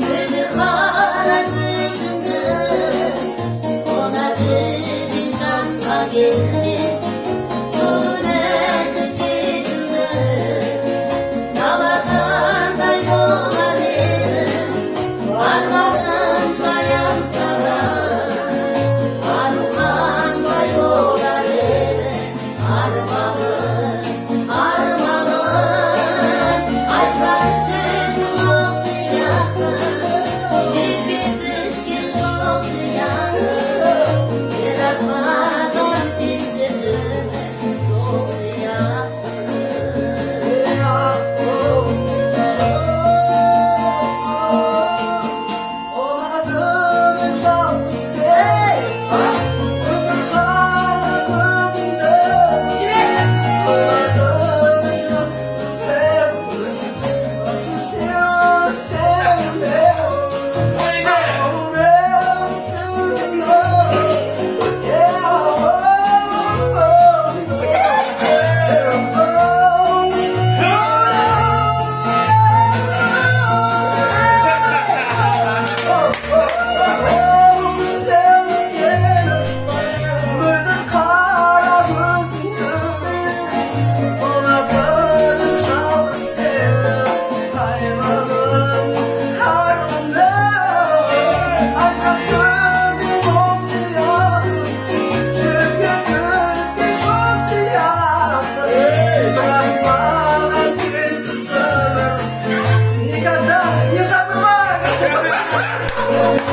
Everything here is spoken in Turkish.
Böyle kara gözünde ona dedim canla gelmez. Solun sesinde Nalatan da yola derim. Armadım da yansara Armağan da yola derim. Armağan, armağan Aylar sözüm olsun yakın Şirket gün olsun yakın Yaratmadan sensizime olsun yakın Никогда не забывай!